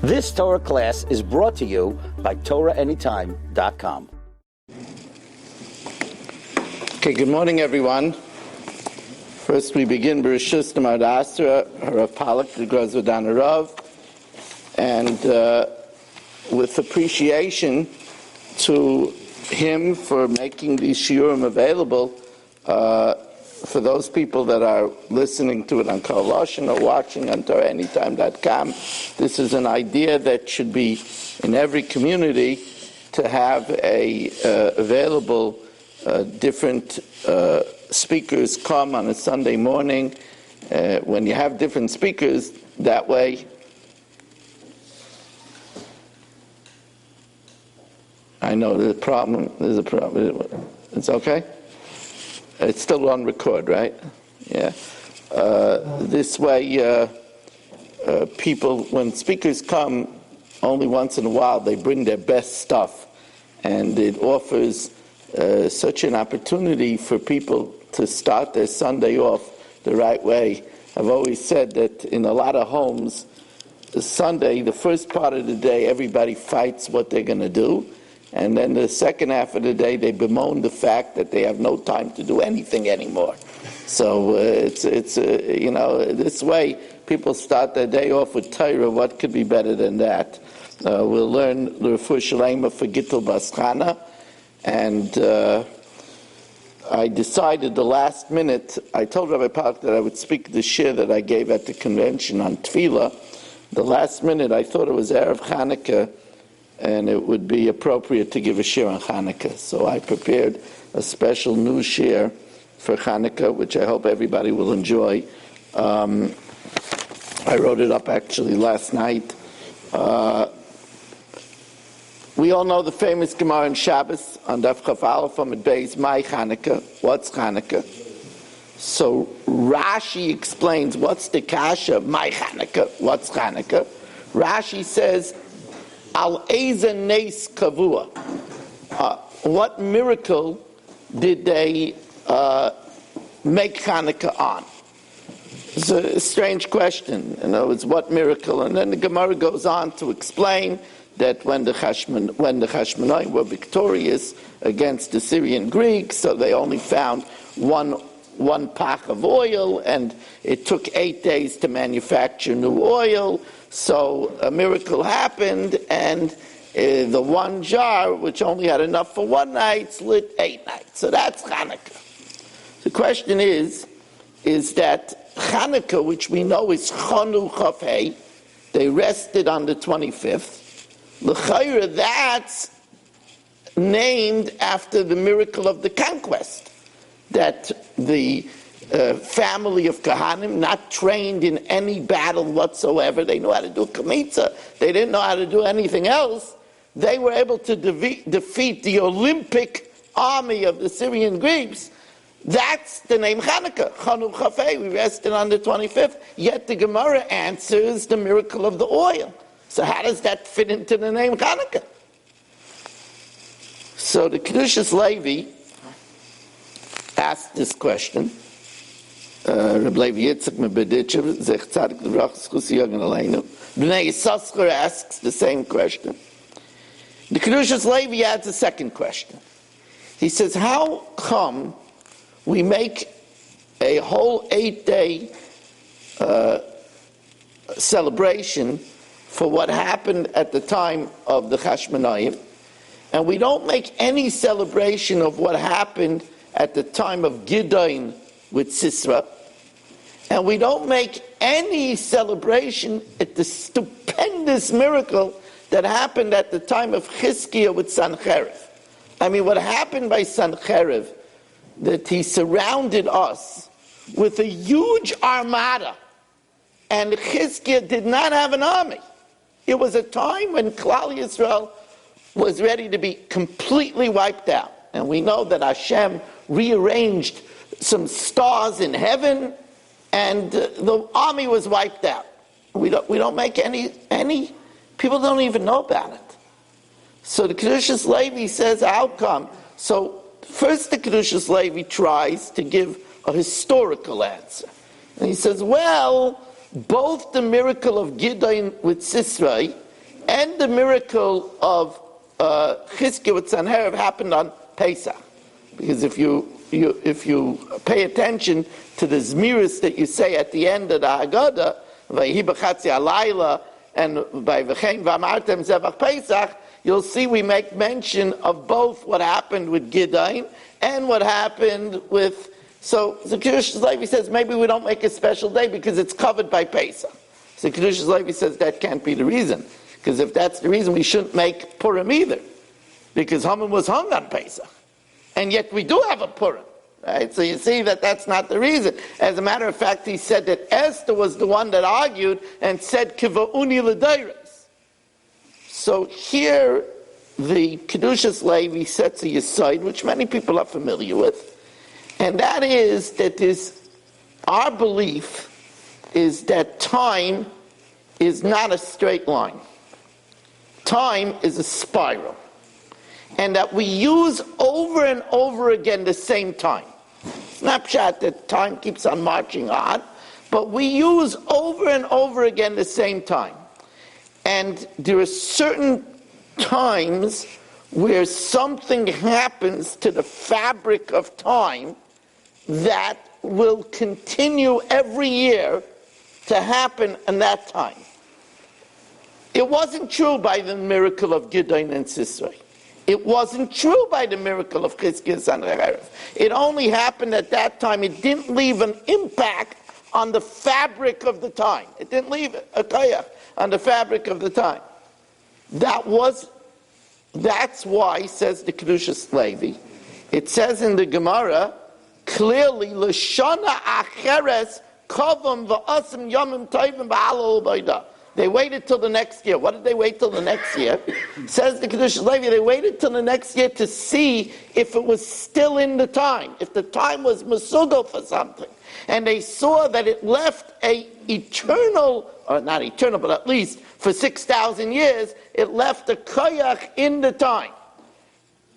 This Torah class is brought to you by TorahAnytime.com. Okay, good morning, everyone. First, we begin Bereshus Namad Asra, Rav Pollack, the Grozvadan Rav, and with appreciation to him for making these shiurim available for those people that are listening to it on Kol Lashon or watching on TorahAnytime.com. This is an idea that should be in every community to have a available different speakers come on a Sunday morning. When you have different speakers, that way I know there's a problem. It's okay? It's still on record, right? Yeah. This way, people, when speakers come, only once in a while, they bring their best stuff. And it offers such an opportunity for people to start their Sunday off the right way. I've always said that in a lot of homes, Sunday, the first part of the day, everybody fights what they're going to do. And then the second half of the day, they bemoan the fact that they have no time to do anything anymore. So it's this way, people start their day off with Torah. What could be better than that? We'll learn the Refuah Shalema for Gittel Bas Chana. And I decided the last minute, I told Rabbi Pollack that I would speak the shir that I gave at the convention on Tefillah. The last minute, I thought it was Erev Chanukah, and it would be appropriate to give a shir on Chanukah. So I prepared a special new shir for Chanukah, which I hope everybody will enjoy. I wrote it up actually last night. We all know the famous Gemara in Shabbos on Daf Chaf Aleph Amud Beis, my Chanukah. What's Chanukah? So Rashi explains what's the kasha, my Chanukah, what's Chanukah? Rashi says, Al Eza Nes Kavua. What miracle did they make Chanukah on? It's a strange question. In other words, what miracle? And then the Gemara goes on to explain that when the Chashmonaim were victorious against the Syrian Greeks, so they only found one pack of oil, and it took 8 days to manufacture new oil. So a miracle happened, and the one jar, which only had enough for one night, lit 8 nights. So that's Chanukah. The question is that Chanukah, which we know is Chanu Chafei, they rested on the 25th. L'chayra, that's named after the miracle of the conquest, that the family of Kahanim, not trained in any battle whatsoever, they knew how to do kamitza, they didn't know how to do anything else, they were able to defeat the Olympic army of the Syrian Greeks. That's the name Chanukah, Chanu Chafei, we rested on the 25th, yet the Gemara answers the miracle of the oil. So how does that fit into the name Chanukah? So the Kedushas Levi asked this question. Reb Levi Yitzchak Mebeditchev, Zech Tzadik L'Brach Zchus Yogan Aleinu. Bnei Yissaschar asks the same question. The Kedushas Levi adds a second question. He says, how come we make a whole 8-day celebration for what happened at the time of the Chashmonaim, and we don't make any celebration of what happened at the time of Gideon with Sisera, and we don't make any celebration at the stupendous miracle that happened at the time of Chizkiah with Sancheriv. I mean, what happened by Sancheriv, that he surrounded us with a huge armada, and Chizkiah did not have an army. It was a time when Klal Yisrael was ready to be completely wiped out. And we know that Hashem rearranged some stars in heaven, and the army was wiped out. We don't make any people don't even know about it. So the Kedushas Levi says, how come? So first the Kedushas Levi tries to give a historical answer. And he says, well, both the miracle of Gideon with Sisera when the miracle of Chizkiah with Sanherib happened on Pesach. Because if you pay attention to the Zmiris that you say at the end of the Haggadah, Vayhi b'chatzi halayla, and by V'chein v'amartem zevach Pesach, you'll see we make mention of both what happened with Gideon and what happened with... So the Kedushas Levi says maybe we don't make a special day because it's covered by Pesach. So Kedushas Levi says that can't be the reason. Because if that's the reason, we shouldn't make Purim either. Because Haman was hung on Pesach. And yet we do have a Purim. Right? So you see that that's not the reason. As a matter of fact, he said that Esther was the one that argued and said, Kiva'uni l'dairos. So here, the Kedushas Levi sets a yesod, which many people are familiar with. And that is that our belief is that time is not a straight line. Time is a spiral. And that we use over and over again the same time. It's not pshat that time keeps on marching on, but we use over and over again the same time. And there are certain times where something happens to the fabric of time that will continue every year to happen in that time. It wasn't true by the miracle of Gideon and Sisera. It wasn't true by the miracle of Chizkiah and Sanherib. It only happened at that time. It didn't leave an impact on the fabric of the time. It didn't leave a koyach on the fabric of the time. That's why, says the Kedushas Levi, it says in the Gemara, clearly, L'shana acheres kavam v'asim yomim toivim ba'alol b'ayda. They waited till the next year. What did they wait till the next year? Says the Kedushas Levi, they waited till the next year to see if it was still in the time, if the time was mesugal for something. And they saw that it left a eternal, or not eternal, but at least for 6,000 years, it left a koyach in the time.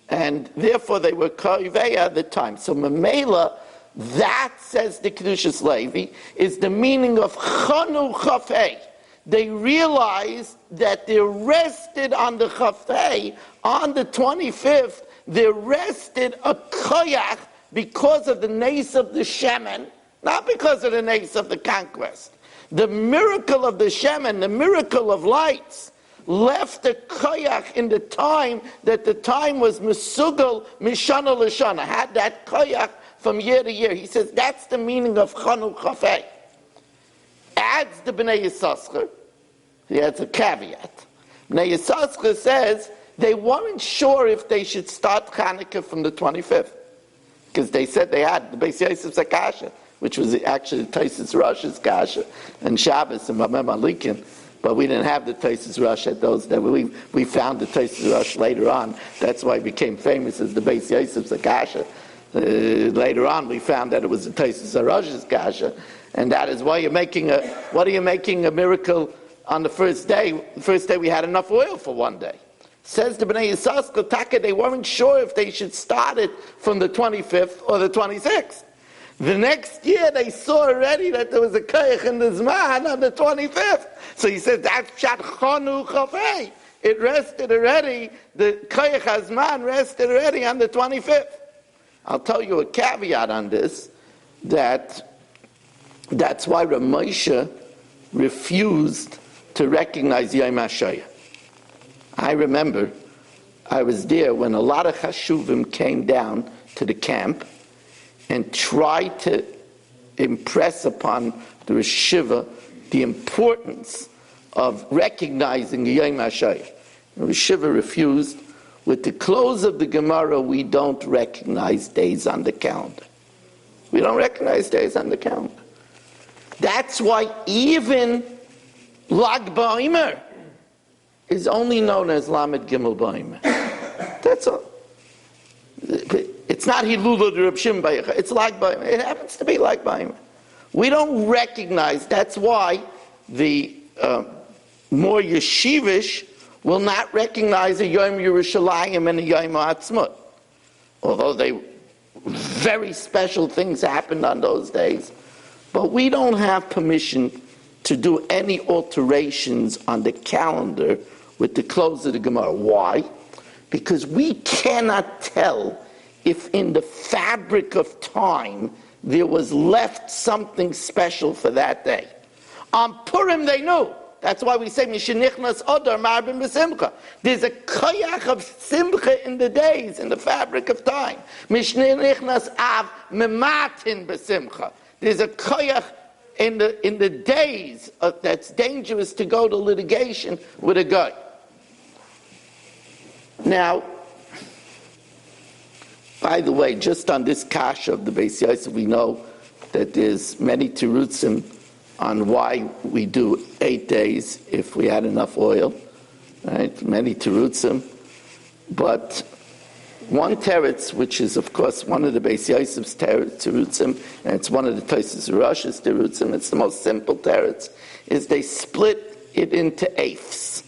And therefore they were koyveya at the time. So Mamela, that, says the Kedushas Levi, is the meaning of Chanu Chafei. They realized that they rested on the Chafei, on the 25th, they rested a koyach because of the nace of the Shemen, not because of the nace of the conquest. The miracle of the Shemen, the miracle of lights, left a koyach in the time that the time was mesugal mishana l'shana, had that koyach from year to year. He says that's the meaning of Chanu Chafei. Adds the Bnei Yissaschar. He adds a caveat. Bnei Yissaschar says they weren't sure if they should start Hanukkah from the 25th. Because they said they had the Beis Yosef's Akasha, which was actually Taisus Rosh's Kasha, and Shabbos and Mamem Alikin. But we didn't have the Taisus Rosh at those days. We found the Taisus Rosh later on. That's why it became famous as the Beis Yosef's Akasha. Later on, we found that it was the Taisus Rosh's Kasha. And that is why you're making a miracle on the first day. The first day we had enough oil for one day. Says the Bnei Yissaschar Taka, they weren't sure if they should start it from the 25th or the 26th. The next year they saw already that there was a koyach in the Zman on the 25th. So he said, that's Pshat Chanu Chafei. It rested already, the koyach HaZman rested already on the 25th. I'll tell you a caveat on this, that's why Rav Moshe refused to recognize Yom HaShoyah. I remember I was there when a lot of Chashuvim came down to the camp and tried to impress upon the Rishiva the importance of recognizing Yom HaShoyah. The Rishiva refused. With the close of the Gemara, we don't recognize days on the calendar. We don't recognize days on the calendar. That's why even Lag BaOmer is only known as Lamed Gimel BaOmer. That's all. It's not Hilula de Reb Shimon Bar Yochai. It's Lag BaOmer. It happens to be Lag BaOmer. We don't recognize. That's why the more yeshivish will not recognize a Yom Yerushalayim and a Yom HaAtzmaut. Although very special things happened on those days. But we don't have permission to do any alterations on the calendar with the close of the Gemara. Why? Because we cannot tell if in the fabric of time there was left something special for that day. On Purim they knew. That's why we say Mishenichnas Odar Marbim B'Simcha. There's a koyach of simcha in the days, in the fabric of time. Mishenichnas Av Mematin B'Simcha. There's a koyach in the days that's dangerous to go to litigation with a guy. Now, by the way, just on this kasha of the Beis Yosef, we know that there's many terutzim on why we do 8 days if we had enough oil, right? Many terutzim. But one teretz, which is, of course, one of the Beis Yosef's terutzim, and it's one of the Tosfos Rosh's terutzim, it's the most simple teretz, is they split it into eighths.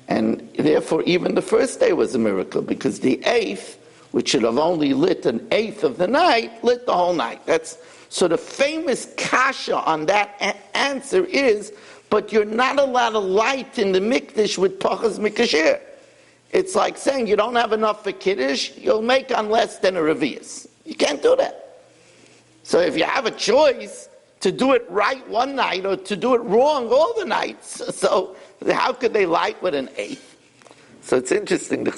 And therefore, even the first day was a miracle, because the eighth, which should have only lit an eighth of the night, lit the whole night. So the famous kasha on that answer is, but you're not allowed to light in the mikdash with pachas mikashir. It's like saying you don't have enough for kiddush, you'll make on less than a revius. You can't do that. So if you have a choice to do it right one night or to do it wrong all the nights, so how could they light with an eighth? So it's interesting. He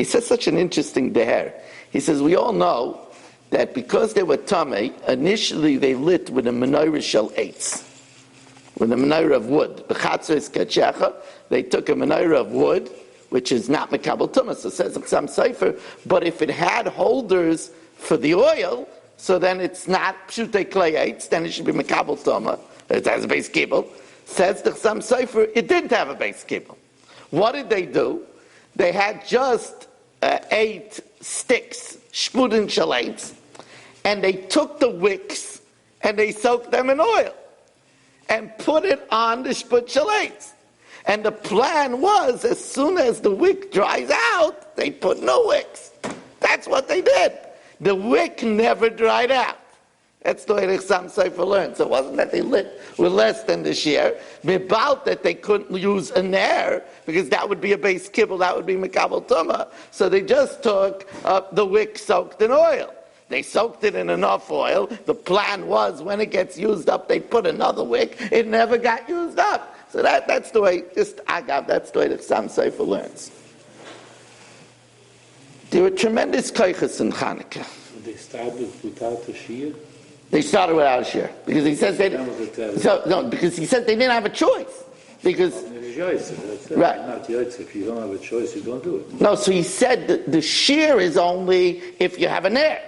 says such an interesting deher. He says, we all know that because they were tamei, initially they lit with a menorah shel eitz, with a menorah of wood. They took a menorah of wood, which is not mekabel tumah, so it says some sefer, but if it had holders for the oil, so then it's not pshutei klei eitz, then it should be mekabel tumah. It has a base kibbel. Says the Chassam Sofer, it didn't have a base kibbel. What did they do? They had just 8 sticks, shpudin shalates, and they took the wicks and they soaked them in oil and put it on the shpud shalates. And the plan was, as soon as the wick dries out, they put no wicks. That's what they did. The wick never dried out. That's the way the Chassam Sofer learned. So it wasn't that they lit with less than the shear. About that they couldn't use a ner, because that would be a base kibbel, that would be mekabel tumah. So they just took the wick soaked in oil. They soaked it in enough oil. The plan was when it gets used up, they put another wick. It never got used up. So that's the way, just agav, that's the way the Chassam Sofer learns. There were tremendous koiches in Chanukah. They started without a shear? They started without a shear because he says because he said they didn't have a choice. Because right, not yoitz. If you don't have a choice, you don't do it. No, so he said that the shear is only if you have a ner.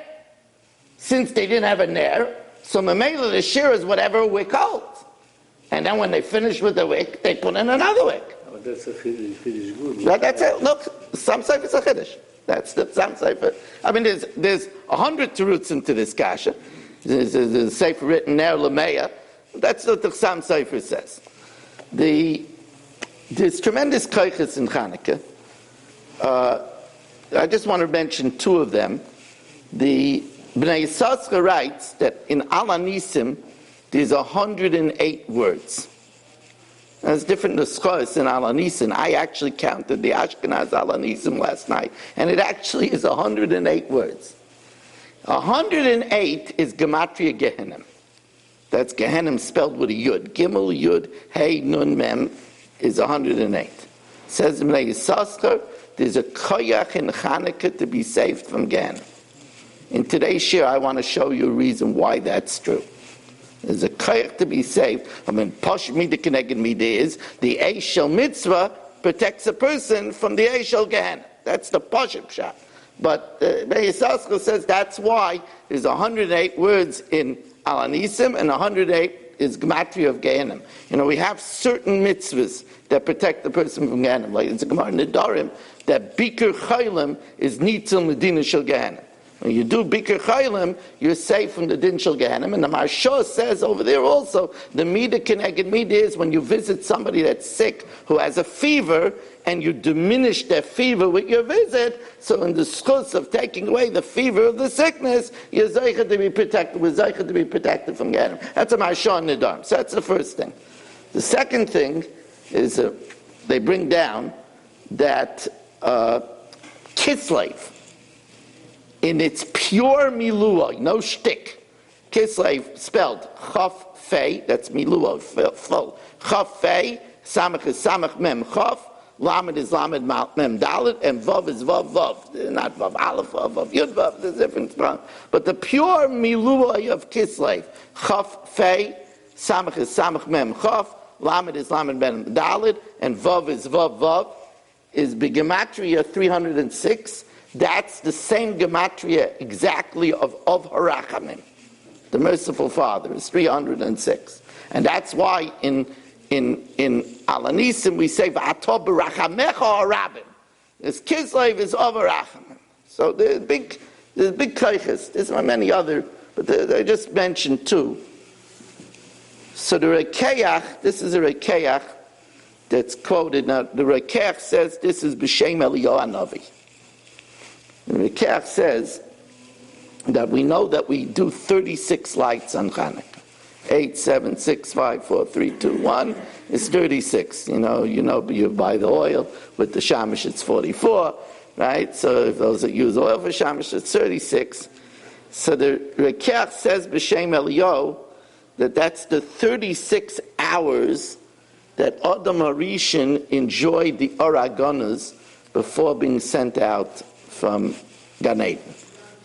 Since they didn't have a ner, so mamela the shear is whatever a wick holds. And then when they finish with the wick, they put in another wick. But that's a chiddush good. That's it. Look, some sefer is a chiddush. That's the some sefer. I mean, there's 100 terutzim into this kasha. There's a sefer written there, Lameya. That's what the Chassam Sofer says. There's tremendous koiches in Chanukah. I just want to mention 2 of them. The Bnei Yissaschar writes that in Al Anisim there's 108 words. There's different nuschos in Al Anisim. I actually counted the Ashkenaz Al Anisim last night, and it actually is 108 words. 108 is Gematria Gehenim. That's Gehenim spelled with a Yud. Gimel, Yud, Hey, Nun, Mem is 108. Says Bnei Yissaschar, there's a koyach in Chanukah to be saved from Gehenim. In today's shir, I want to show you a reason why that's true. There's a koyach to be saved. I mean, Posh Mida Keneged Mida is the Eishel Mitzvah protects a person from the Eishel Gehenim. That's the Poshim shot. But Bnei Yissaschar says that's why there's 108 words in Al Anisim and 108 is Gematria of Gehenim. You know, we have certain mitzvahs that protect the person from Gehenim. Like it's a Gemara in the Dorim that Bikur Chaylim is Nitzil Medina Shel Gehenim. When you do Bikur Chaylim, you're safe from the Din Shel Gehenim. And the Maharsha says over there also, the Mida Keneged Mida is when you visit somebody that's sick who has a fever and you diminish their fever with your visit, so in the schus of taking away the fever of the sickness, you're zeicha to be protected, we're zeicha to be protected from Gehenim. That's a Maharsha in the Dorim. So that's the first thing. The second thing is they bring down that Kislev, in its pure milua, no shtick, Kislev spelled Chaf Fei, that's milua, full. Chaf Fei, Samach is Samach Mem Chaf, Lamed is Lamed Mem Dalet, and Vav is Vav Vav. Not Vav Aleph, Vav Yud Vav, there's different spelling. But the pure milua of Kislev, Chaf Fei, Samach is Samach Mem Chaf, Lamed is Lamed Mem Dalet, and Vav is Vav Vav, is Gematria 306. That's the same Gematria exactly of Harachamim. The merciful Father is 306. And that's why in Alanisim we say, V'ato b'rachamecha harabim. This Kislev is of Harachamim. So there's big kaiches. There's many other, but I just mentioned two. So the Rekeach, this is a Rekeach that's quoted. Now the Rekeach says this is B'Shem Eliyahu Hanavi. The Rekeach says that we know that we do 36 lights on Chanukah. 8, 7, 6, 5, 4, 3, 2, 1 is 36. You buy the oil with the shamash, it's 44, right? So if those that use oil for shamash, it's 36. So the Rekeach says B'Shem Eliyahu that that's the 36 hours that Adam HaRishon enjoyed the Aragonas before being sent out from Gan Eden.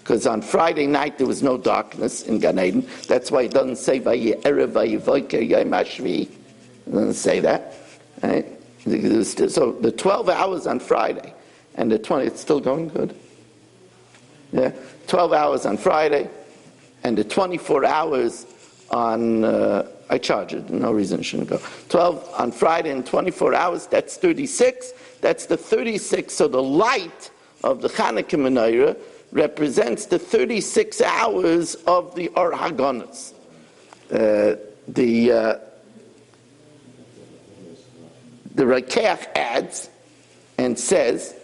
Because on Friday night there was no darkness in Gan Eden. That's why it doesn't say Vaye'erev Vayevoker Yom HaShvi. It doesn't say that. Right? So the 12 hours on Friday and the 20, it's still going good? Yeah, 12 hours on Friday and the 24 hours on, I charge it, no reason it shouldn't go. 12 on Friday and 24 hours, that's 36. That's the 36, so the light of the Chanukah Menorah represents the 36 hours of the Or Hagonas. The Rekeach adds and says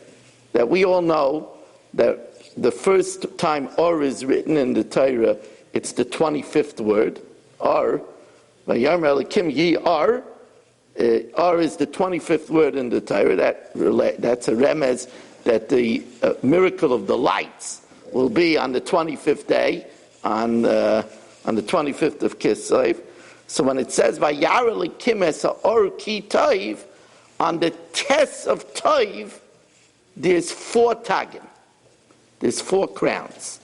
that we all know that the first time Or is written in the Torah, it's the 25th word, Or. Vayarmer Elikim Yi Or. Or is the 25th word in the Torah. That's a remez that the miracle of the lights will be on the 25th day, on the 25th of Kislev. So when it says Vayar Elikim Es Or Ki Toiv, on the Tes of Toiv, there's 4 tagim. There's 4 crowns.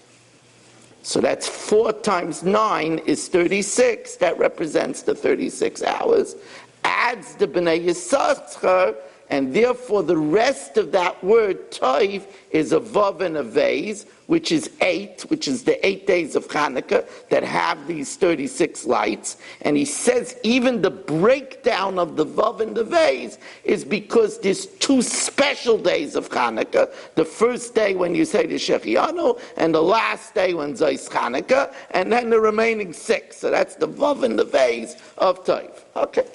So that's 4 times 9 is 36. That represents the 36 hours. Adds the B'nai Yisachar, and therefore the rest of that word toiv is a vav and a vase, which is 8, which is the 8 days of Chanukah that have these 36 lights. And he says even the breakdown of the vav and the vase is because there's 2 special days of Chanukah. The first day when you say the Shechianu, and the last day when Zayis Chanukah, and then the remaining 6. So that's the vav and the vase of toiv. Okay.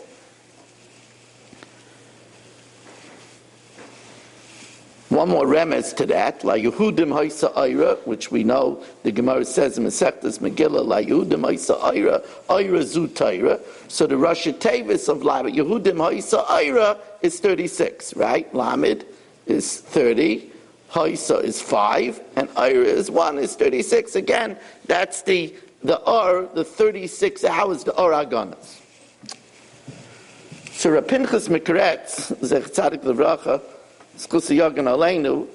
One more remez to that, La Yehudim Haisa Eira, which we know the Gemara says in Masechtas Megillah, La Yehudim Haisa Eira, Eira Zu Torah. So the Rosh Tevis of La Yehudim Haisa Eira is 36, right? Lamed is 30, Haisa is 5, and Eira is 1, is 36. Again, that's the 36 hours, the Or Hagonas. So Rav Pinchas Mekretz, Zech Tzadik L'Vracha,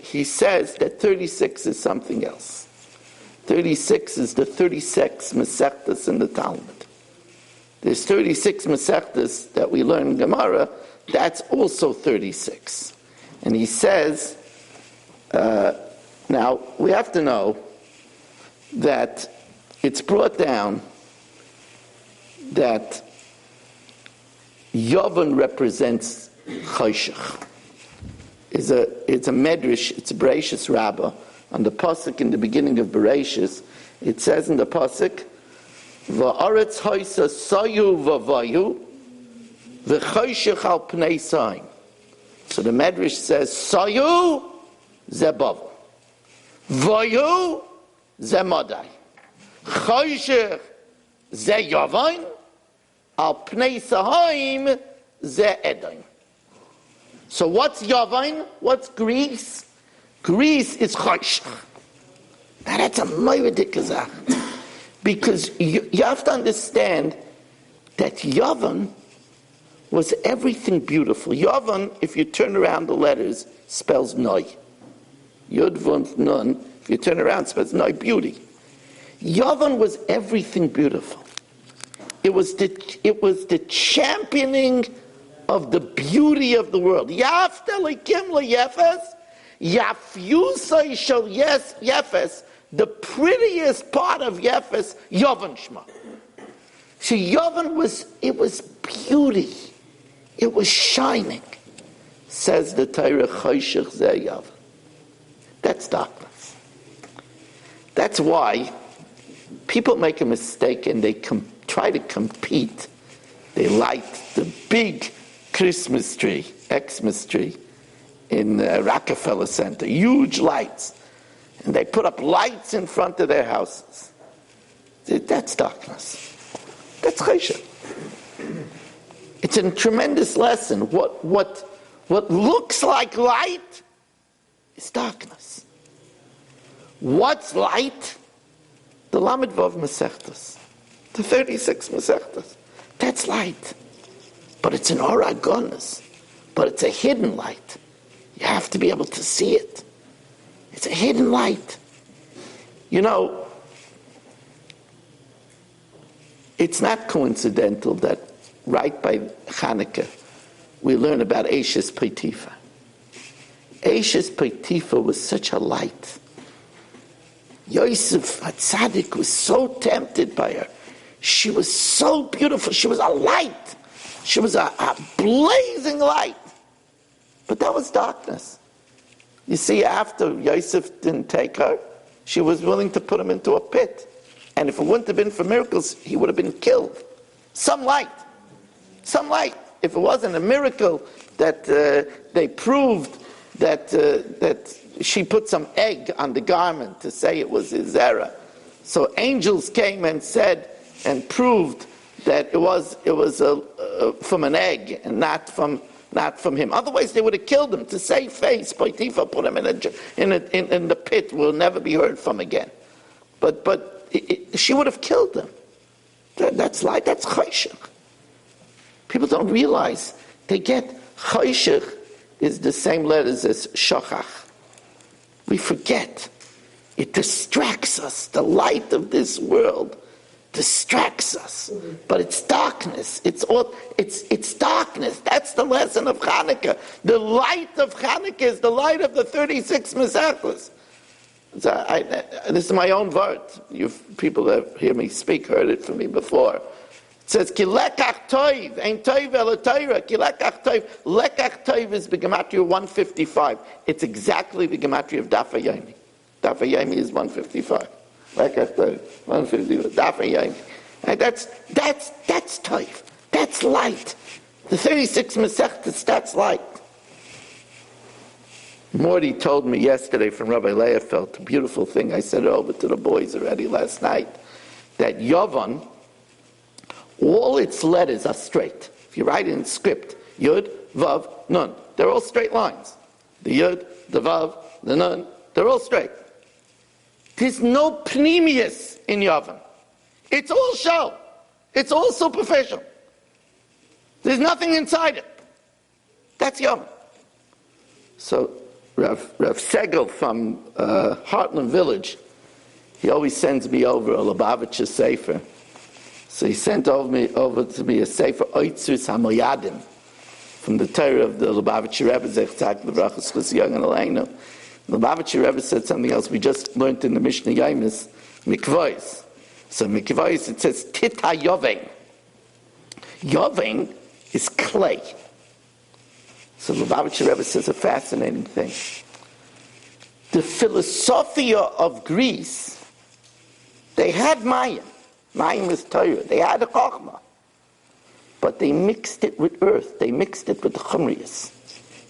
he says that 36 is something else. 36 is the 36 Masechtas in the Talmud. There's 36 Masechtas that we learn in Gemara, that's also 36. And he says, now we have to know that it's brought down that Yavon represents Chayshach. It's a medrash, it's a Bereshis Rabbah. On the pasuk in the beginning of Bereshis, it says in the pasuk, "Va'aretz haisa sayu v'vayu v'chayshich al pnei sayim." So the medrash says, "Sayu ze bavel, vayu ze madai, chayshich ze yavain, Al pnei sahoim ze Edom. So what's Yavan? What's Greece? Greece is Choshech. Now that's a moiridik kazach. Because you have to understand that Yavan was everything beautiful. Yavan, if you turn around the letters, spells Noi. Yud, Vun, Nun, if you turn around, spells Noi, beauty. Yavan was everything beautiful. It was the championing of the beauty of the world. Yafta lekim leyefes, yafyusay shel yefes, the prettiest part of Yefes, Yavan Shma. See, Yavan was beauty. It was shining. Says the Torah, Choshech ze Yavan. That's darkness. That's why people make a mistake and they try to compete. They light the big Christmas tree, Xmas tree, in Rockefeller Center, huge lights. And they put up lights in front of their houses. That's darkness. That's Chesed. It's a tremendous lesson. What looks like light is darkness. What's light? The Lamed Vav Masechtas, the 36 Masechtas. That's light. But it's an oragonis. But it's a hidden light. You have to be able to see it. It's a hidden light. You know, it's not coincidental that right by Chanukah we learn about Eishes Potifa. Eishes Potifa was such a light. Yosef HaTzadik was so tempted by her. She was so beautiful. She was a light. She was a blazing light. But that was darkness. You see, after Yosef didn't take her, she was willing to put him into a pit. And if it wouldn't have been for miracles, he would have been killed. Some light. Some light. If it wasn't a miracle that they proved that she put some egg on the garment to say it was his zera. So angels came and said and proved that it was from an egg and not from him. Otherwise, they would have killed him. To save face, Potiphar put him in the pit, will never be heard from again. But she would have killed him. That's light. That's Choshech. People don't realize they get Choshech is the same letters as Shachach. We forget. It distracts us. The light of this world distracts us. But it's darkness. It's darkness. That's the lesson of Chanukah. The light of Chanukah is the light of the 36 Masechtas. This is my own word. You people that hear me speak heard it from me before. It says, Ki lekach toiv, ein toiv ela Torah, ki lekach toiv. Lekach toiv is the Gematria 155. It's exactly the Gematria of Daf HaYomi. Daf HaYomi is 155. Lekach toiv, 155. Daf HaYomi. And that's toiv. That's light. The 36 Masechtas, that's light. Morty told me yesterday from Rabbi Leifeld, a beautiful thing. I said it over to the boys already last night, that Yavan, all its letters are straight. If you write it in script, Yud, Vav, Nun, they're all straight lines. The Yud, the Vav, the Nun, they're all straight. There's no pneumius in Yavan. It's all show. It's all superficial. There's nothing inside it. That's Yavan. So Rav Segel from Heartland Village, he always sends me over a Lubavitcher Sefer. So he sent over to me a Sefer Oitzus HaMoyadim from the Torah of the Lubavitcher Rebbe, Zechtzak Levrachas Chusiyang and Aleinu. The Lubavitcher Rebbe said something else we just learned in the Mishnah Yomis, Mikvois. So Mikvois, it says Tita Yovein. Yovein is clay. So the Lubavitcher Rebbe says a fascinating thing. The philosophia of Greece, they had Mayim. Mayim is Torah. They had a Chochmah. But they mixed it with earth. They mixed it with Chumrius.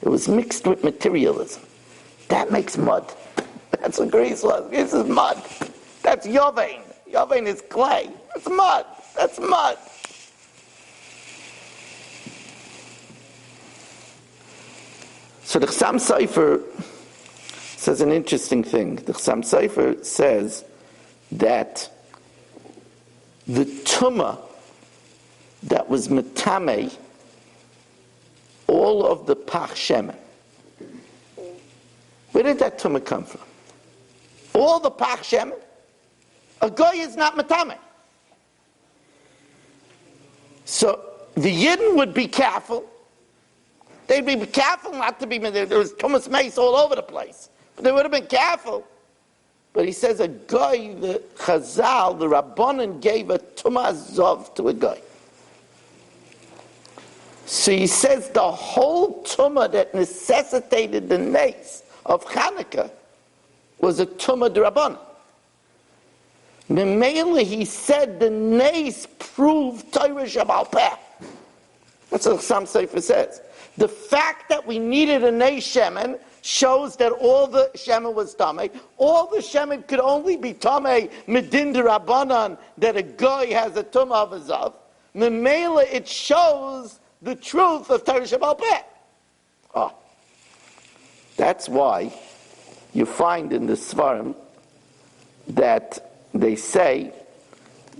It was mixed with materialism. That makes mud. That's what Greece was. This is mud. That's Yovein. Yovein is clay. That's mud. That's mud. So the Chassam Sofer says an interesting thing. The Chassam Sofer says that the tumah that was metame all of the pach shemen. Where did that tumah come from? All the pach shemen? A goy is not metame. So the Yidden would be careful. They'd be careful not to be, there was tumas mace all over the place. But they would have been careful. But he says a guy, the Chazal, the Rabbanan gave a tumah zov to a guy. So he says the whole tumah that necessitated the nace of Chanukah was a tumah d'Rabbanan. Memela, he said the nace proved Torah Shabbat Peh. That's what some Sefer says. The fact that we needed a nace shemen shows that all the shemen was tamei. All the shemen could only be tamei medin d'Rabbanan, that a guy has a tumah of a zav. Memela, it shows the truth of Torah Shabbat Peh. Oh, that's why you find in the Svarim that they say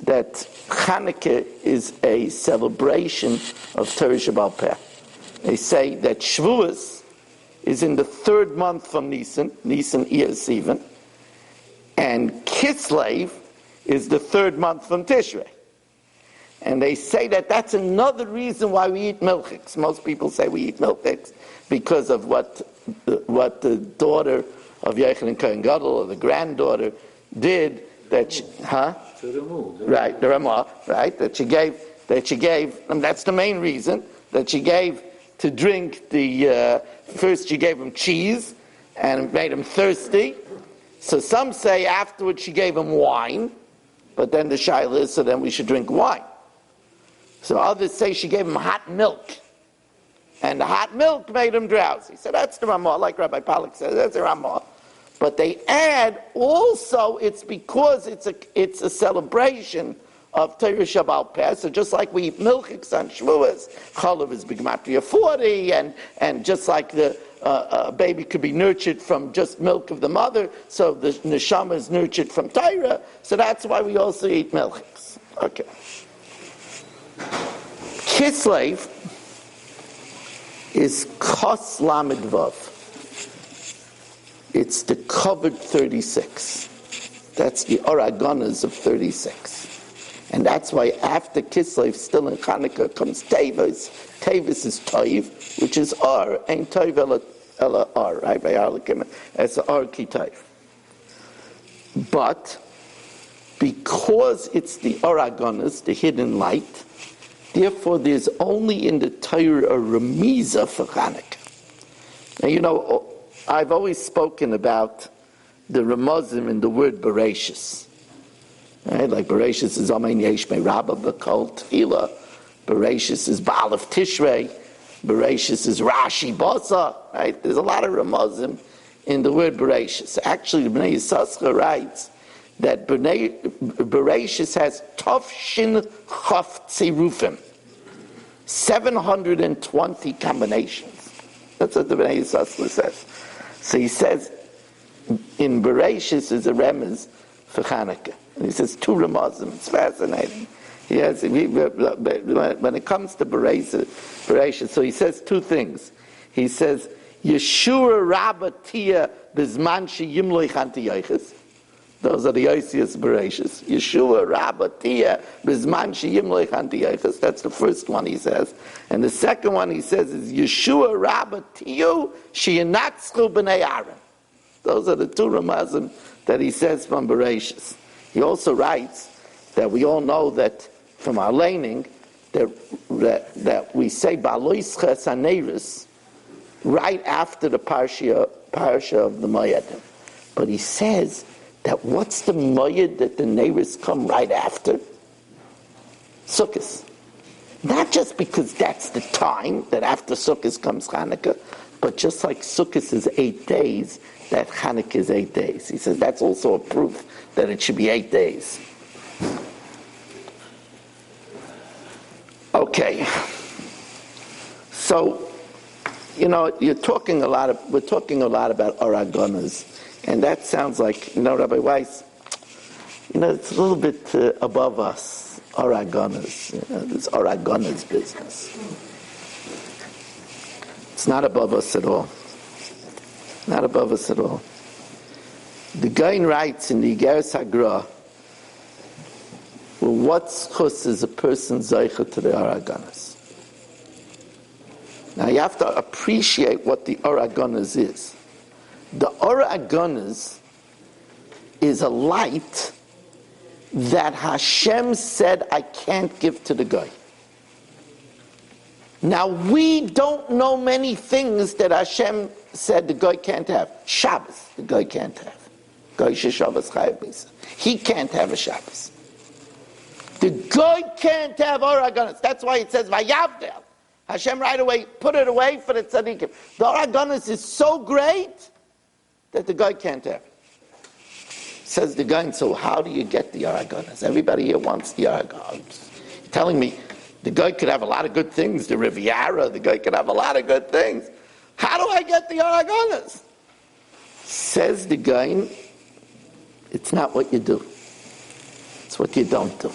that Chanukah is a celebration of Torah Shabbat Peh. They say that Shavuos is in the third month from Nisan Iyar Sivan, and Kislev is the third month from Tishrei. And they say that that's another reason why we eat milchiks. Most people say we eat milchiks because of what the daughter of Yochanan Kohen Gadol, or the granddaughter, did. That she, right, the Ramah, right? That she gave. And that's the main reason that she gave to drink the. First, she gave him cheese, and it made him thirsty. So some say afterwards she gave him wine, but then the shaila is, so then we should drink wine. So others say she gave him hot milk, and the hot milk made him drowsy. So that's the Ramah, like Rabbi Pollack says, that's the Ramah. But they add also it's because it's a celebration of Torah Shabbat Peh. So just like we eat milchiks on Shavuos, Chalav is B'gematria 40, and just like the baby could be nurtured from just milk of the mother, so the neshama is nurtured from Torah. So that's why we also eat milchiks. Okay. Kislev is Kos Lamed Vav. It's the covered 36. That's the Oragonas of 36. And that's why after Kislev, still in Chanukah, comes Tevis. Tevis is Toiv, which is Or, ain't Toiv ela Or, right? It's Or ki Toiv. But because it's the Oragonas, the hidden light, therefore there's only in the Torah a remiza for Chanukah. Now, you know, I've always spoken about the Ramazim in the word Bereshis. Right? Like Bereshis is Amen Yesh Me Rabba B'Kol Tefillah. Bereshis is Baal of Tishrei. Bereshis is Rashi Basa. Right? There's a lot of Ramazim in the word Bereshis. Actually, the Bnei Yissaschar writes that Bereshis has Tov Shin Chaf Tzirufim. 720 combinations. That's what the Bnei Yissaschar says. So he says, in Bereshis is a remez for Chanukah. And he says two remazim. It's fascinating. He has, when it comes to Bereshis, so he says two things. He says, Yeshua Rabba Tia Bizman Sheyimloi Chanti Yoiches. Those are the Yosias Bereshis. Yeshua Rabba Tia Bizman Sheyimloi Chanti Yoiches. That's the first one he says. And the second one he says is Yeshua Rabba Tiu Sheyenatzchu B'nei Aaron. Those are the two Ramazim that he says from Bereshis. He also writes that we all know that from our laning that we say Baloisches Haneris right after the parsha of the Moedim. But he says that what's the Moed that the neighbors come right after? Sukkot. Not just because that's the time that after Sukkot comes Chanukah, but just like Sukkot is 8 days, that Chanukah is 8 days. He says that's also a proof that it should be 8 days. Okay. So we're talking a lot about Aragonas, and that sounds like, Rabbi Weiss, it's a little bit above us, Aragonas, this Aragonas business. It's not above us at all. Not above us at all. The Gaon writes in the Igeres Hagra, well, what schus is a person zeicha to the Aragonas? Now you have to appreciate what the Aragonas is. The Aragonas is a light that Hashem said I can't give to the guy. Now we don't know many things that Hashem said the guy can't have. Shabbos, the guy can't have. He can't have a Shabbos. The guy can't have Aragonas. That's why it says Vayavdel. Hashem right away put it away for the tzaddikim. The Aragonas is so great that the guy can't have it. Says the guy, so how do you get the Aragonas? Everybody here wants the Aragonas. Telling me the guy could have a lot of good things, the Riviera, the guy could have a lot of good things. How do I get the Aragonas? Says the guy, it's not what you do. It's what you don't do.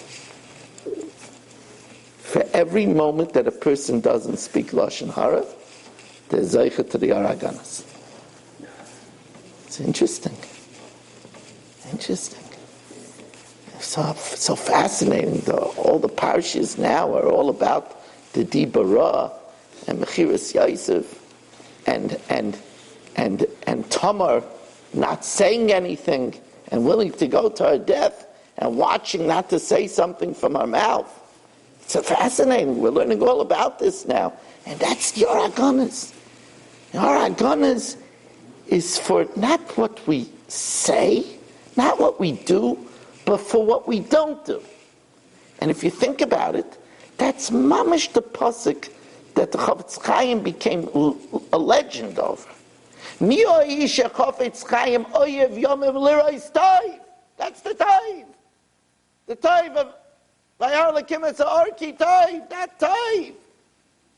For every moment that a person doesn't speak Lashon Hara, there's zeicha to the Aragonas. It's interesting. Interesting. So fascinating. All the parshas now are all about the Dibara and Mechiras Yosef and Tamar not saying anything and willing to go to her death and watching not to say something from her mouth. It's fascinating. We're learning all about this now. And that's the Aragonas. The Aragonas is for not what we say, not what we do, but for what we don't do. And if you think about it, that's mamish the pasuk that the Chofetz Chaim became a legend over. That's the tithe. The tithe of that tithe.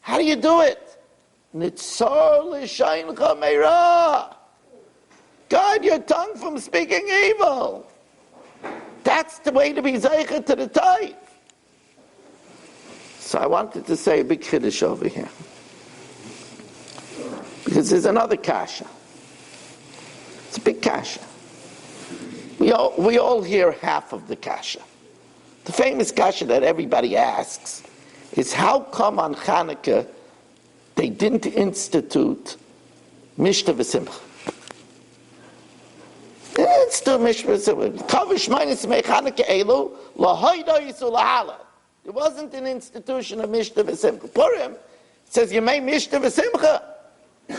How do you do it? Guard your tongue from speaking evil. That's the way to be zeicha to the tithe. So I wanted to say a big chiddush over here. Because there's another kasha. It's a big kasha. We all hear half of the kasha. The famous kasha that everybody asks is how come on Chanukah they didn't institute Mishta V'Simcha? It's still Mishta V'Simcha. Kavish minus Chanukah Elu Lahoida Yisu Lahala. There wasn't an institution of Mishta V'Simcha. Purim says you made Mishta V'Simcha,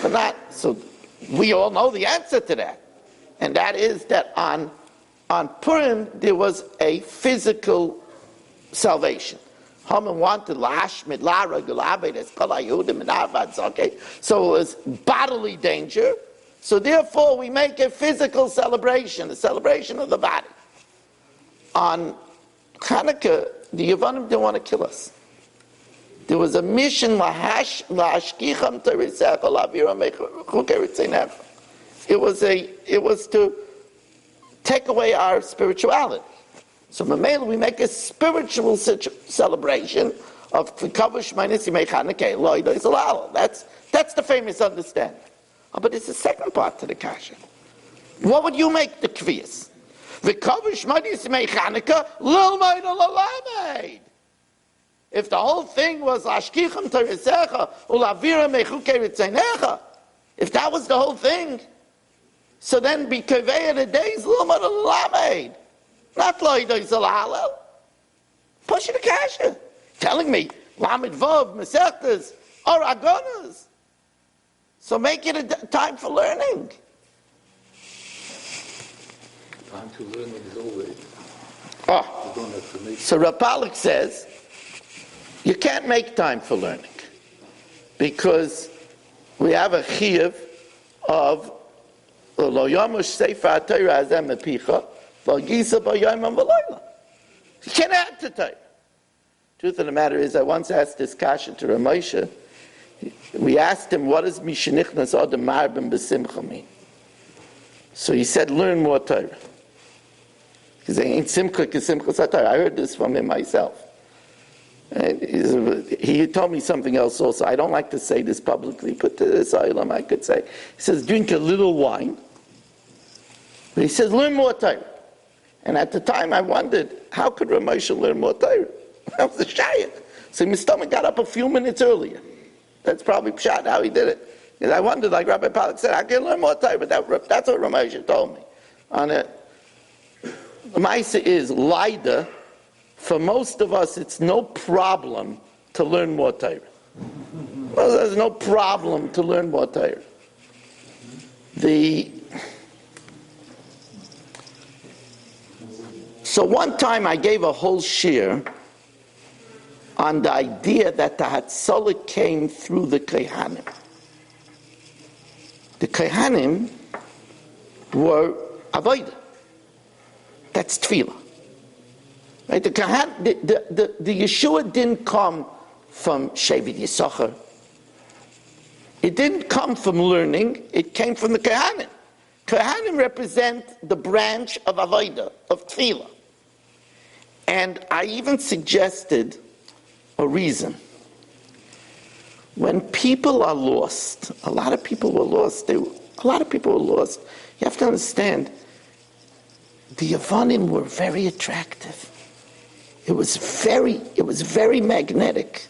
but not. So we all know the answer to that, and that is that on Purim there was a physical salvation. Haman wanted lashmid la regulabedes kalayudim and avad. Okay, so it was bodily danger. So therefore, we make a physical celebration, a celebration of the body. On Chanukah, the Yevanim didn't want to kill us. There was a mission lahashkicham terisecha lavira mechukeritzenecha. It was to take away our spirituality. So Mamela, we make a spiritual celebration of Kavush minus Yimei Chanukah Loido Zalal. That's the famous understanding. Oh, but it's the second part to the kasha. What would you make the kviyas? V'kavush minus Yimei Chanukah Lilmaid Lalamed. If the whole thing was Ashkicham Terisecha Ulavira Mechukeritzenecha, if that was the whole thing, so then be Kaveh the days Lilmaid Lalamed. Not Loido Zalal. Push the kasha. Telling me, Lamed Vav, Mesechtas, Aragonas. So make it a time for learning. Time to learn is always. Oh. You don't have to make. So Pollack says, you can't make time for learning. Because we have a chiyuv of Lo Yomush Sefer HaTorah Hazeh Mepicha, you can't add to Torah. Truth of the matter is, I once asked this kasha to Ramosha. We asked him, what does Mishenichnas Adam Marbim B'Simcha mean? So he said, learn more Torah. Because ain't Simcha K'Simcha Torah. I heard this from him myself. And he told me something else also. I don't like to say this publicly, but to this Olam I could say. He says, drink a little wine. But he says, learn more Torah. And at the time I wondered, how could Ramosha learn more Torah? That was a shayach. So my stomach got up a few minutes earlier. That's probably pshat how he did it. Because I wondered, like Rabbi Pollack said, I can learn more Torah, but that's what Ramosha told me. On it, the Maisa is, Lida, for most of us, it's no problem to learn more Torah. Well, there's no problem to learn more Torah. So one time I gave a whole shir on the idea that the Hatzalah came through the Kohanim. The Kohanim were Avodah. That's Tefillah. Right? The Yeshua didn't come from Shevet Yisachar. It didn't come from learning. It came from the Kohanim. Kohanim represent the branch of Avodah, of Tefillah. And I even suggested a reason. When people are lost, a lot of people were lost. You have to understand, the Yavanim were very attractive. It was very magnetic.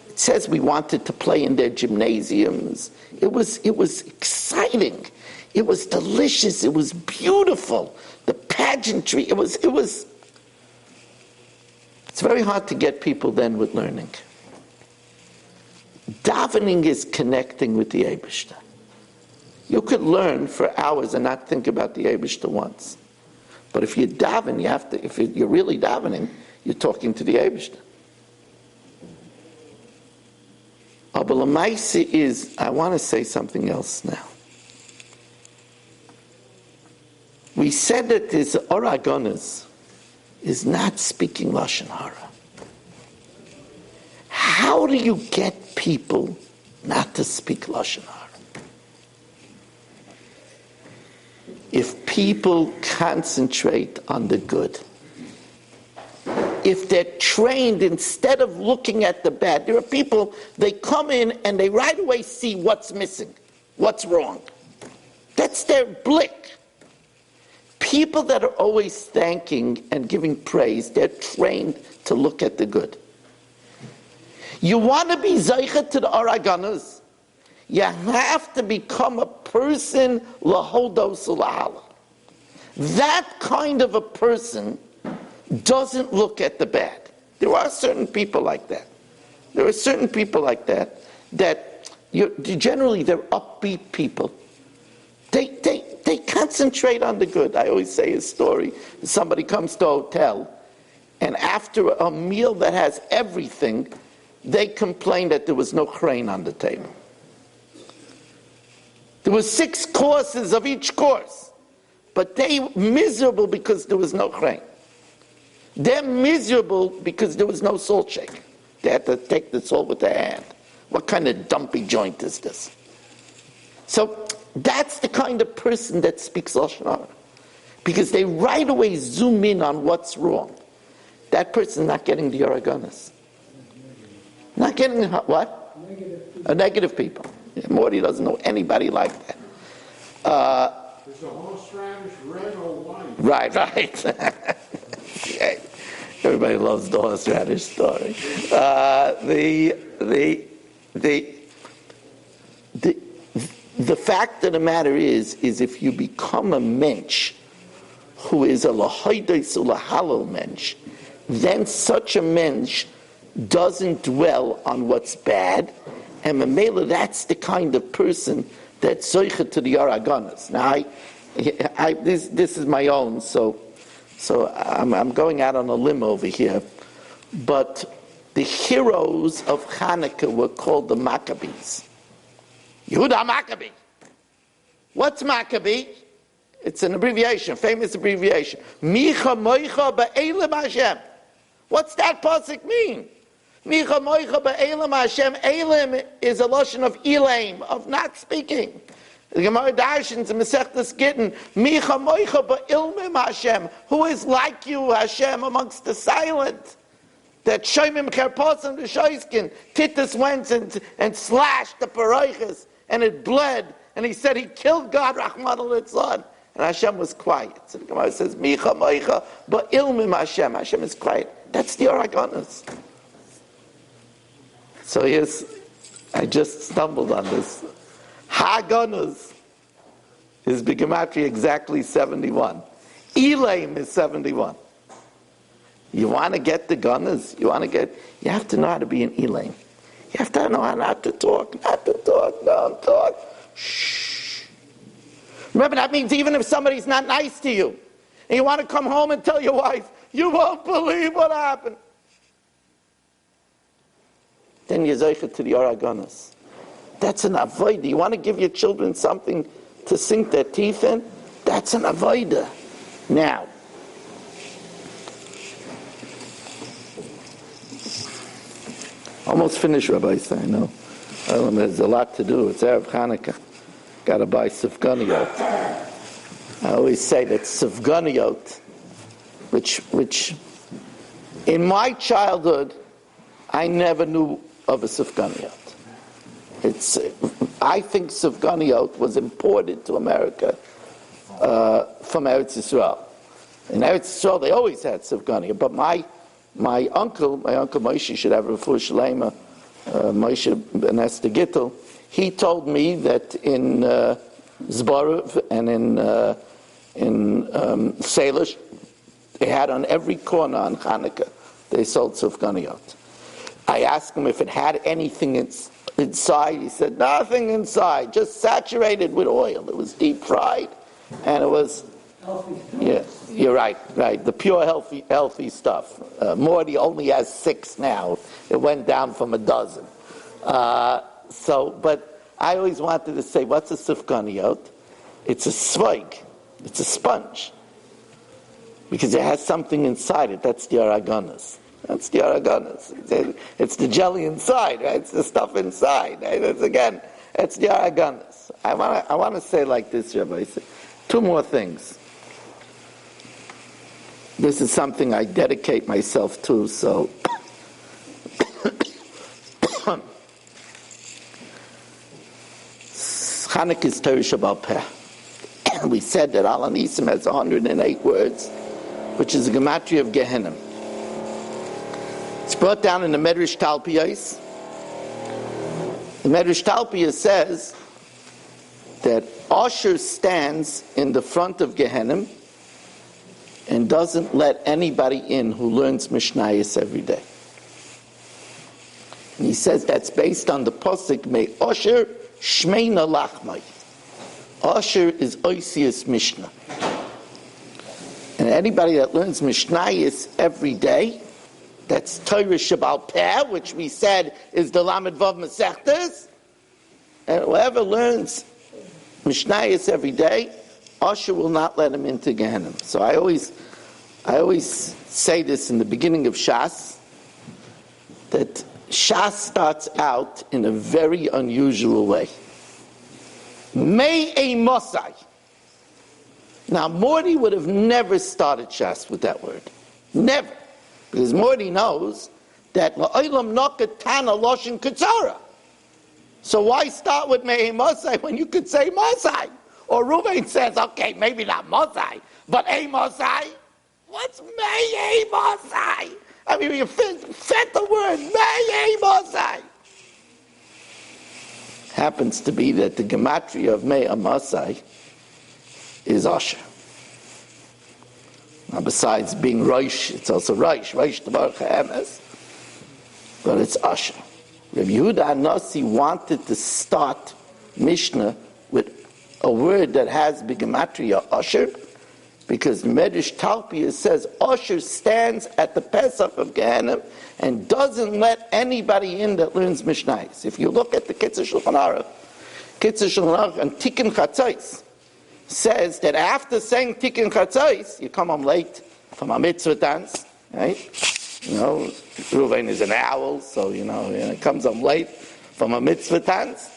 It says we wanted to play in their gymnasiums. It was exciting. It was delicious. It was beautiful. The pageantry. It's very hard to get people then with learning. Davening is connecting with the Eibishter. You could learn for hours and not think about the Eibishter once. But if you daven, if you're really davening, you're talking to the Eibishter. But the Maisa is, I want to say something else now. We said that this Oragonas is not speaking Lashon Hara. How do you get people not to speak Lashon Hara? If people concentrate on the good, if they're trained instead of looking at the bad, there are people, they come in and they right away see what's missing, what's wrong. That's their blick. People that are always thanking and giving praise, they're trained to look at the good. You want to be Zaycha to the Araganas, you have to become a person lahodos lahala. That kind of a person doesn't look at the bad. There are certain people like that. Generally they're upbeat people. They concentrate on the good. I always say a story. Somebody comes to a hotel, and after a meal that has everything, they complain that there was no crane on the table. There were 6 courses of each course, but they were miserable because there was no crane. They're miserable because there was no salt shaker. They had to take the salt with their hand. What kind of dumpy joint is this? So that's the kind of person that speaks Lashon Hara, because they right away zoom in on what's wrong. That person's not getting the Aragonas. Not getting what? Negative people. Morty doesn't know anybody like that. Is the horseradish red or white? Right. Everybody loves the horseradish story. The fact of the matter is if you become a mensch who is a lahoides ulahalal mensch, then such a mensch doesn't dwell on what's bad, and Mamela, that's the kind of person that's zoicha to the Araganas. Now, this is my own, so I'm going out on a limb over here, but the heroes of Hanukkah were called the Maccabees. Yehuda Maccabee. What's Maccabee? It's an abbreviation, famous abbreviation. Micha Moicha Ba'elim Hashem. What's that pasuk mean? Micha moicha be'elam Hashem. Elam is a lotion of elaim, of not speaking. The Gemara Darshins in Masechtas Gittin, Micha moicha be'ilmim Hashem. Who is like you, Hashem, amongst the silent? That Shoimim Kerposim the Shoiskin, Titus went and slashed the Paroiches, and it bled, and he said he killed God, Rahman al-Litzlan. And Hashem was quiet. So the Gemara says, Micha moicha be'ilmim Hashem. Hashem is quiet. That's the Aragonas. So yes, I just stumbled on this. Hagonas is Gematria exactly 71. Elaim is 71. You want to get the gunners? You have to know how to be an Elaim. You have to know how not to talk, don't talk. Shh. Remember, that means even if somebody's not nice to you, and you want to come home and tell your wife, you won't believe what happened. Then you're zeicha to the Aragonas. That's an avoida. You want to give your children something to sink their teeth in? That's an avoida. Now, almost finished, Rabbi Say, I know. There's a lot to do. It's Erev Chanukah. Got to buy sufganiyot. I always say that sufganiyot, which in my childhood, I never knew of a sufganiyot. I think sufganiyot was imported to America from Eretz Yisrael. In Eretz Yisrael, they always had sufganiyot, but my uncle Moshe should have a refuah shlema, Moshe ben Esther Gittel. He told me that in Zborov and in Salish, they had on every corner on Hanukkah, they sold sufganiyot. I asked him if it had anything inside. He said, nothing inside, just saturated with oil. It was deep fried, and it was, yeah, you're right, the pure healthy stuff. Morty only has 6 now. It went down from a dozen. But I always wanted to say, what's a sufganiyot? It's a sveig. It's a sponge. Because it has something inside it. That's the aragonas. It's the jelly inside, right? It's the stuff inside. Right? It's the aragonas. I want to say like this, Rabbi. 2 more things. This is something I dedicate myself to, so Chanukah is Torah Shabbat Peh. We said that Al Anisim has 108 words, which is a gematria of Gehenim. It's brought down in the Medrash Talpiyos. The Medrash Talpiyos says that Asher stands in the front of Gehenim and doesn't let anybody in who learns Mishnayos every day. And he says that's based on the Posuk, May Asher Shmeina Lachmai. Asher is Oisius Mishnah. And anybody that learns Mishnayos every day, that's Torah Shabbal Peh, which we said is the Lamed Vav Masechtas, and whoever learns Mishnayos every day, Asher will not let him into Gehenna. So I always say this in the beginning of Shas, that Shas starts out in a very unusual way. May a Mosai. Now, Morty would have never started Shas with that word. Never. Because Morty knows that La'olam Nokatana Loshin Katsara. So why start with May a Mosai when you could say Mosai? Or Ruvain says, okay, maybe not Mosai, but a Mosai? What's May a Mosai? I mean, you fit the word May a Mosai. Happens to be that the gematria of May a Mosai is Asher. Now, besides being Rosh, it's also Rosh T'barach Ha'emes, but it's Asher. Rabbi Yehuda HaNasi wanted to start Mishnah with a word that has Gematria Asher, because Medrash Talpiyah says Asher stands at the Pesach of Gehenna and doesn't let anybody in that learns Mishnayos. If you look at the Kitzur Shulchan Aruch and Tikkun Chatzos says that after saying Tikkun Chatzos, you come home late from a mitzvah dance, right? Reuven is an owl, so, it comes home late from a mitzvah dance.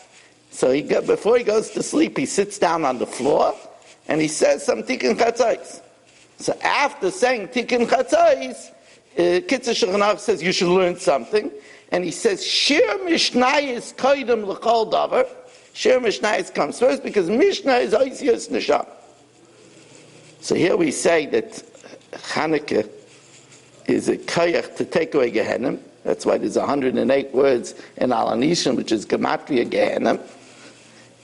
So before he goes to sleep, he sits down on the floor, and he says some tikkun chatzos. So after saying tikkun chatzos, Kitzur Shulchan Aruch says you should learn something, and he says Shir Mishnayis koydem l'chol davar. Shir Mishnayis comes first because Mishnah is oisius neshama. So here we say that Chanukah is a koyach to take away Gehenna. That's why there's 108 words in Al Anishan, which is Gematria Gehenna.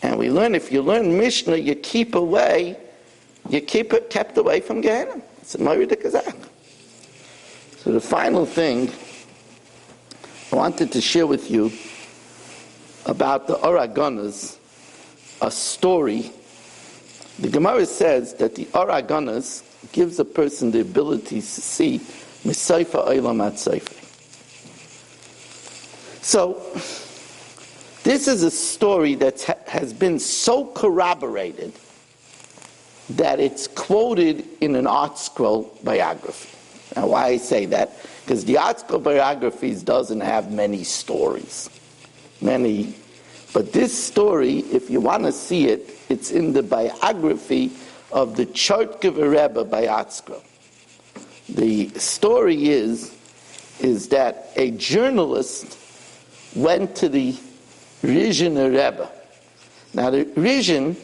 And we learn, if you learn Mishnah, you keep kept away from Gehenna. It's a Morid Kazakh. So the final thing I wanted to share with you about the Oragonas, a story. The Gemara says that the Oragonas gives a person the ability to see Misayfa Olam at Seifa. So this is a story that has been so corroborated that it's quoted in an art scroll biography. Now, why I say that? Because the art scroll biographies doesn't have many stories. But this story, if you want to see it, it's in the biography of the Chanuka Rebbe by art scroll. The story is that a journalist went to the Rizhiner Rebbe. Now the Rizhin,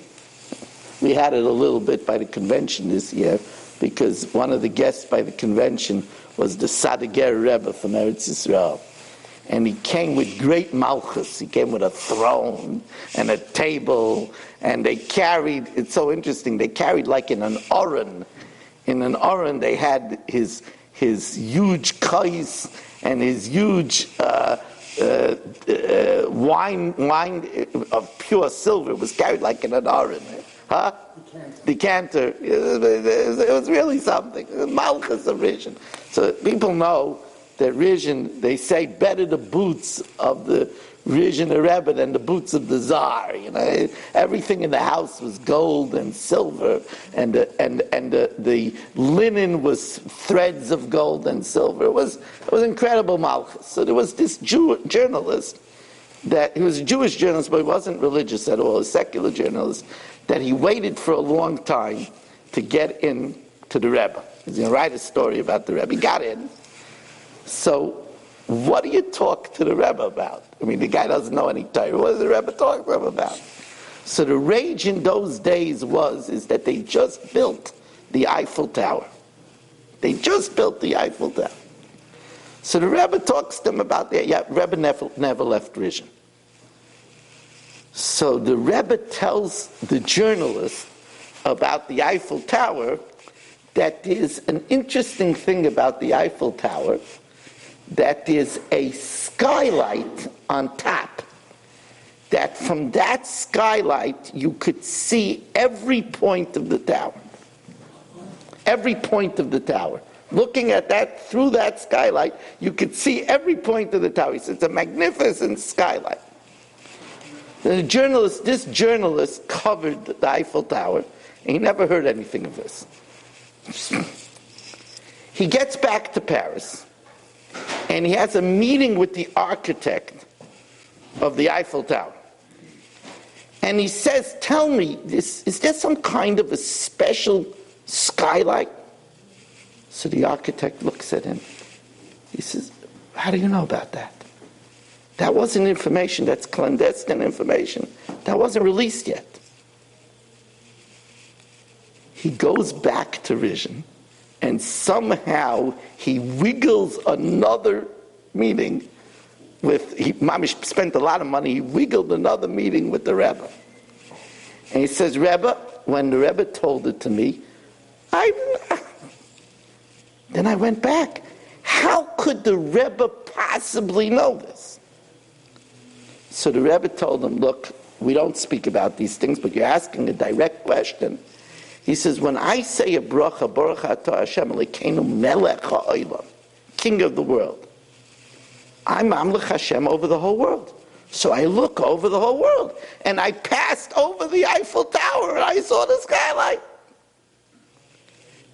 we had it a little bit by the convention this year, because one of the guests by the convention was the Sadiger Rebbe from Eretz Yisrael. And he came with great malchus. He came with a throne and a table, and they carried, it's so interesting, they carried like in an oren. In an oren they had his huge kais and his huge wine of pure silver was carried like in an oren. Decanter. It was really something. Malchus of Rizhin. So people know that Rizhin, they say better the boots of the Rizhiner Rebbe than the boots of the Tsar. Everything in the house was gold and silver, and the linen was threads of gold and silver. It was incredible malchus. So there was this journalist that he was a Jewish journalist, but he wasn't religious at all, a secular journalist, that he waited for a long time to get in to the Rebbe. He's going to write a story about the Rebbe. He got in. So what do you talk to the Rebbe about? I mean, the guy doesn't know any Torah. What does the Rebbe talk to him about? So the rage in those days is that they just built the Eiffel Tower. They just built the Eiffel Tower. So the Rebbe talks to them about that. Yeah, Rebbe never left Rizhin. So the Rebbe tells the journalist about the Eiffel Tower that there's an interesting thing about the Eiffel Tower, that there's a skylight on top, that from that skylight you could see every point of the tower. Every point of the tower. Looking at that, through that skylight, you could see every point of the tower. He says, it's a magnificent skylight. This journalist covered the Eiffel Tower, and he never heard anything of this. He gets back to Paris, and he has a meeting with the architect of the Eiffel Tower. And he says, tell me, is there some kind of a special skylight? So the architect looks at him. He says, how do you know about that? That wasn't information, that's clandestine information. That wasn't released yet. He goes back to Rizhin, and somehow he wiggles another meeting Mamish spent a lot of money, he wiggled another meeting with the Rebbe. And he says, Rebbe, when the Rebbe told it to me, then I went back. How could the Rebbe possibly know this? So the Rebbe told him, look, we don't speak about these things, but you're asking a direct question. He says, when I say a bracha, Baruch atah Hashem Elokeinu melech ha'olam, king of the world, I'm Mamlech Hashem over the whole world. So I look over the whole world, and I passed over the Eiffel Tower, and I saw the skylight.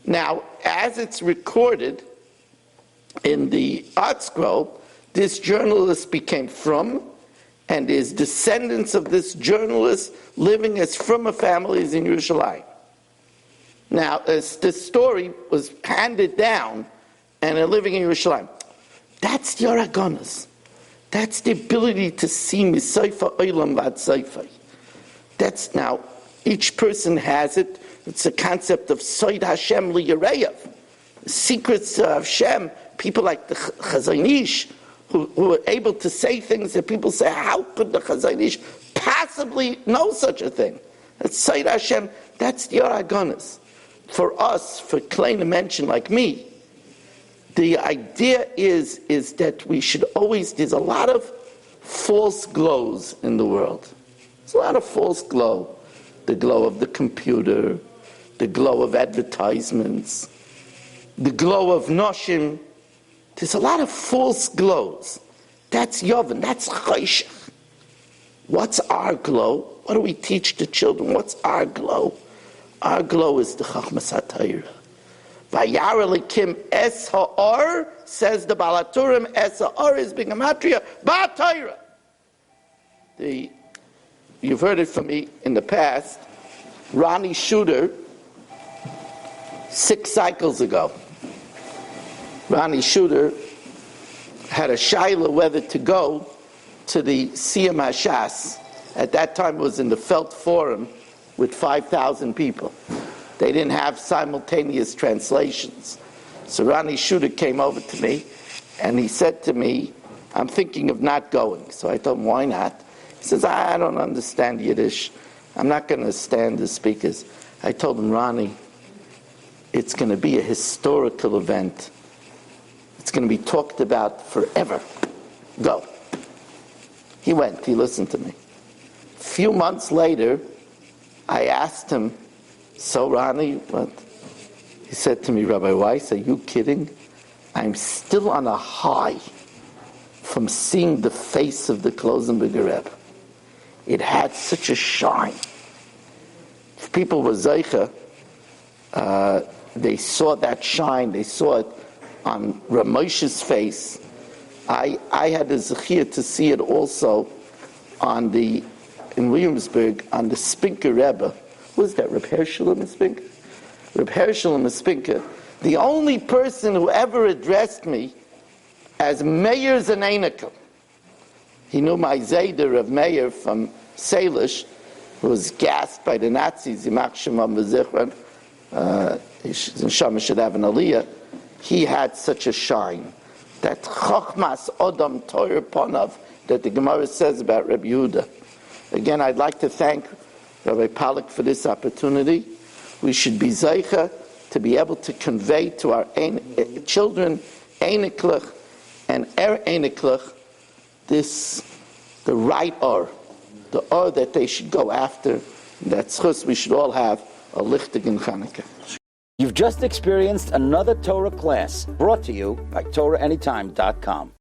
Now, as it's recorded in the art scroll, this journalist became from, and his descendants of this journalist living as from a families in Yerushalayim. Now, as this story was handed down, and they're living in Yerushalayim, that's the Aragonas. That's the ability to see Misayfa Olam Vad Saifa. That's now, each person has it. It's a concept of Soid Hashem Liyareyev. The secrets of Hashem, people like the Chazon Ish, who are able to say things that people say, how could the Chazon Ish possibly know such a thing? That's Soid Hashem, that's the Aragonas. For us, for Klein mention like me, the idea is that we should always, there's a lot of false glows in the world. There's a lot of false glow. The glow of the computer, the glow of advertisements, the glow of noshim. There's a lot of false glows. That's Yovan, that's Chayshach. What's our glow? What do we teach the children? What's our glow? Our glow is the Chachmas HaTorah. Vayara Likim Es Ha'or, says the Balaturim, Es Ha'or is Bigamatria, Ba'Torah. You've heard it from me in the past. Ronnie Shooter, 6 cycles ago, Ronnie Shooter had a shaila whether to go to the Siyam HaShas. At that time it was in the Felt Forum with 5,000 people. They didn't have simultaneous translations. So Ronnie Shooter came over to me and he said to me, I'm thinking of not going. So I told him, why not? He says, I don't understand Yiddish. I'm not going to stand the speakers. I told him, Ronnie, it's going to be a historical event. It's going to be talked about forever. Go. He went. He listened to me. A few months later, I asked him, so Ronnie, what? He said to me, Rabbi Weiss, are you kidding? I'm still on a high from seeing the face of the Klosenberger Rebbe. It had such a shine. If people were Zeicha, they saw that shine, they saw it on Ramosha's face. I had the zechir to see it also in Williamsburg, on the Spinker Rebbe. Who is that, Reb Hershel in Spinker? Reb Hershel in Spinker, the only person who ever addressed me as Meir Zaneinikel. He knew my Zayder of Meir from Salish, who was gassed by the Nazis, Yimach Shemam V'Zichron, Neshama should have an aliyah. He had such a shine. That Chochmas Odom Toyer Ponav that the Gemara says about Reb Yehuda. Again, I'd like to thank Rabbi Pollack for this opportunity. We should be Zeicha to be able to convey to our children Einiklach and Einiklach the right the that they should go after. That's chus we should all have a lichtig in Chanukah. You've just experienced another Torah class brought to you by TorahAnytime.com.